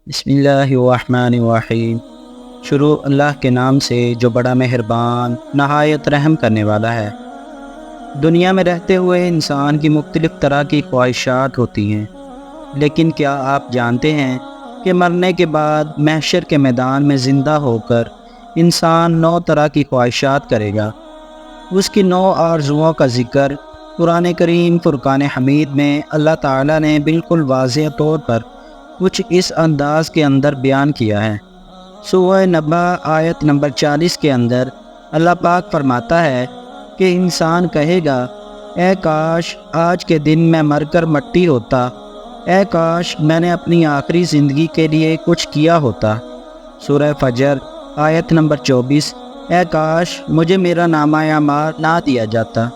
بسم اللہ الرحمن الرحیم۔ شروع اللہ کے نام سے جو بڑا مہربان نہایت رحم کرنے والا ہے۔ دنیا میں رہتے ہوئے انسان کی مختلف طرح کی خواہشات ہوتی ہیں، لیکن کیا آپ جانتے ہیں کہ مرنے کے بعد محشر کے میدان میں زندہ ہو کر انسان 9 طرح کی خواہشات کرے گا۔ اس کی 9 آرزوؤں کا ذکر قرآن کریم فرقان حمید میں اللہ تعالیٰ نے بالکل واضح طور پر کچھ اس انداز کے اندر بیان کیا ہے۔ سورہ نبأ آیت نمبر 40 کے اندر اللہ پاک فرماتا ہے کہ انسان کہے گا، اے کاش آج کے دن میں مر کر مٹی ہوتا، اے کاش میں نے اپنی آخری زندگی کے لیے کچھ کیا ہوتا۔ سورہ فجر آیت نمبر 24، اے کاش مجھے میرا نامہ اعمال نہ دیا جاتا،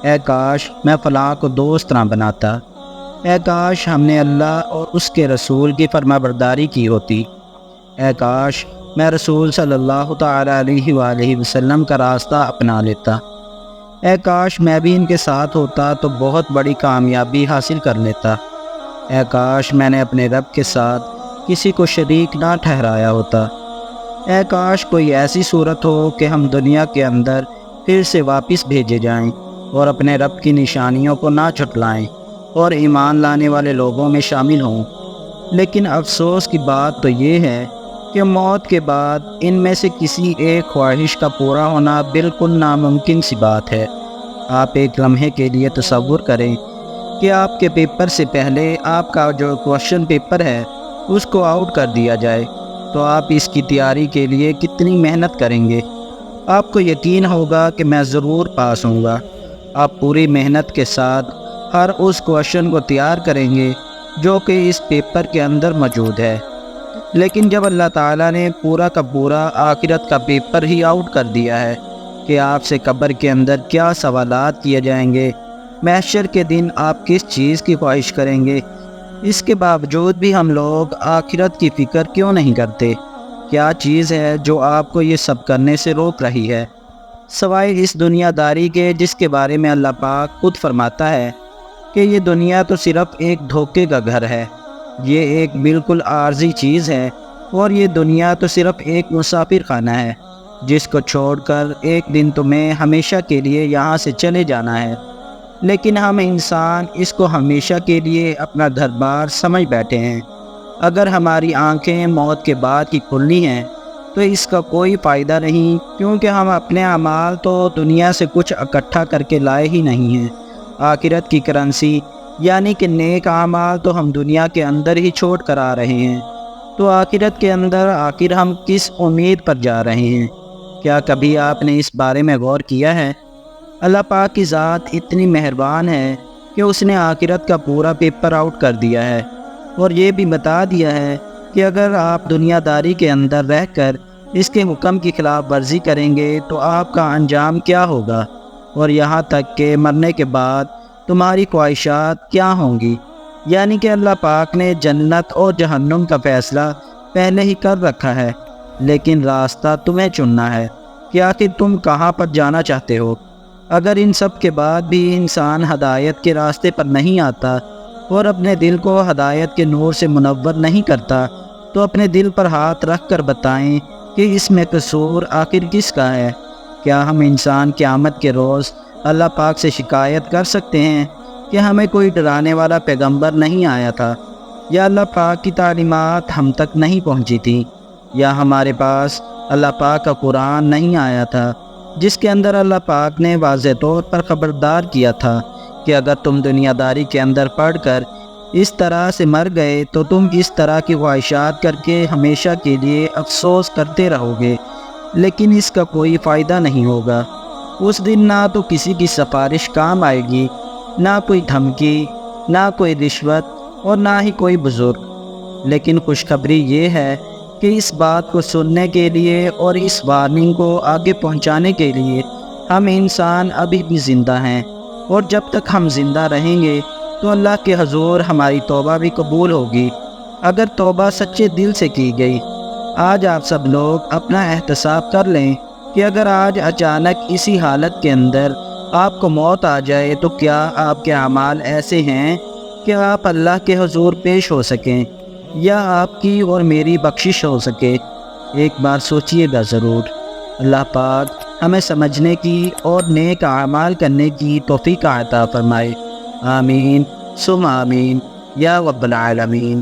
اے کاش میں فلاں کو دوست نہ بناتا، اے کاش ہم نے اللہ اور اس کے رسول کی فرما برداری کی ہوتی، اے کاش میں رسول صلی اللہ تعالیٰ علیہ وآلہ وسلم کا راستہ اپنا لیتا، اے کاش میں بھی ان کے ساتھ ہوتا تو بہت بڑی کامیابی حاصل کر لیتا، اے کاش میں نے اپنے رب کے ساتھ کسی کو شریک نہ ٹھہرایا ہوتا، اے کاش کوئی ایسی صورت ہو کہ ہم دنیا کے اندر پھر سے واپس بھیجے جائیں اور اپنے رب کی نشانیوں کو نہ جھٹلائیں اور ایمان لانے والے لوگوں میں شامل ہوں۔ لیکن افسوس کی بات تو یہ ہے کہ موت کے بعد ان میں سے کسی ایک خواہش کا پورا ہونا بالکل ناممکن سی بات ہے۔ آپ ایک لمحے کے لیے تصور کریں کہ آپ کے پیپر سے پہلے آپ کا جو کوشچن پیپر ہے اس کو آؤٹ کر دیا جائے تو آپ اس کی تیاری کے لیے کتنی محنت کریں گے؟ آپ کو یقین ہوگا کہ میں ضرور پاس ہوں گا۔ آپ پوری محنت کے ساتھ ہر اس کوشچن کو تیار کریں گے جو کہ اس پیپر کے اندر موجود ہے، لیکن جب اللہ تعالیٰ نے پورا کا پورا آخرت کا پیپر ہی آؤٹ کر دیا ہے کہ آپ سے قبر کے اندر کیا سوالات کیے جائیں گے، محشر کے دن آپ کس چیز کی خواہش کریں گے، اس کے باوجود بھی ہم لوگ آخرت کی فکر کیوں نہیں کرتے؟ کیا چیز ہے جو آپ کو یہ سب کرنے سے روک رہی ہے، سوائے اس دنیا داری کے جس کے بارے میں اللہ پاک خود فرماتا ہے کہ یہ دنیا تو صرف ایک دھوکے کا گھر ہے، یہ ایک بالکل عارضی چیز ہے، اور یہ دنیا تو صرف ایک مسافر خانہ ہے جس کو چھوڑ کر ایک دن تمہیں ہمیشہ کے لیے یہاں سے چلے جانا ہے۔ لیکن ہم انسان اس کو ہمیشہ کے لیے اپنا گھر بار سمجھ بیٹھے ہیں۔ اگر ہماری آنکھیں موت کے بعد کی کھلنی ہیں تو اس کا کوئی فائدہ نہیں، کیونکہ ہم اپنے اعمال تو دنیا سے کچھ اکٹھا کر کے لائے ہی نہیں ہیں۔ آخرت کی کرنسی یعنی کہ نیک اعمال تو ہم دنیا کے اندر ہی چھوڑ کر آ رہے ہیں، تو آخرت کے اندر آخر ہم کس امید پر جا رہے ہیں؟ کیا کبھی آپ نے اس بارے میں غور کیا ہے؟ اللہ پاک کی ذات اتنی مہربان ہے کہ اس نے آخرت کا پورا پیپر آؤٹ کر دیا ہے اور یہ بھی بتا دیا ہے کہ اگر آپ دنیا داری کے اندر رہ کر اس کے حکم کی خلاف ورزی کریں گے تو آپ کا انجام کیا ہوگا، اور یہاں تک کہ مرنے کے بعد تمہاری خواہشات کیا ہوں گی۔ یعنی کہ اللہ پاک نے جنت اور جہنم کا فیصلہ پہلے ہی کر رکھا ہے، لیکن راستہ تمہیں چننا ہے کہ آخر تم کہاں پر جانا چاہتے ہو۔ اگر ان سب کے بعد بھی انسان ہدایت کے راستے پر نہیں آتا اور اپنے دل کو ہدایت کے نور سے منور نہیں کرتا تو اپنے دل پر ہاتھ رکھ کر بتائیں کہ اس میں قصور آخر کس کا ہے؟ کیا ہم انسان قیامت کے روز اللہ پاک سے شکایت کر سکتے ہیں کہ ہمیں کوئی ڈرانے والا پیغمبر نہیں آیا تھا، یا اللہ پاک کی تعلیمات ہم تک نہیں پہنچی تھی، یا ہمارے پاس اللہ پاک کا قرآن نہیں آیا تھا جس کے اندر اللہ پاک نے واضح طور پر خبردار کیا تھا کہ اگر تم دنیا داری کے اندر پڑھ کر اس طرح سے مر گئے تو تم اس طرح کی خواہشات کر کے ہمیشہ کے لیے افسوس کرتے رہو گے، لیکن اس کا کوئی فائدہ نہیں ہوگا۔ اس دن نہ تو کسی کی سفارش کام آئے گی، نہ کوئی دھمکی، نہ کوئی رشوت، اور نہ ہی کوئی بزرگ۔ لیکن خوشخبری یہ ہے کہ اس بات کو سننے کے لیے اور اس وارننگ کو آگے پہنچانے کے لیے ہم انسان ابھی بھی زندہ ہیں، اور جب تک ہم زندہ رہیں گے تو اللہ کے حضور ہماری توبہ بھی قبول ہوگی، اگر توبہ سچے دل سے کی گئی۔ آج آپ سب لوگ اپنا احتساب کر لیں کہ اگر آج اچانک اسی حالت کے اندر آپ کو موت آ جائے تو کیا آپ کے اعمال ایسے ہیں کہ آپ اللہ کے حضور پیش ہو سکیں؟ یا آپ کی اور میری بخشش ہو سکے، ایک بار سوچئے گا ضرور۔ اللہ پاک ہمیں سمجھنے کی اور نیک اعمال کرنے کی توفیق عطا فرمائے۔ آمین ثم آمین یا رب العالمین۔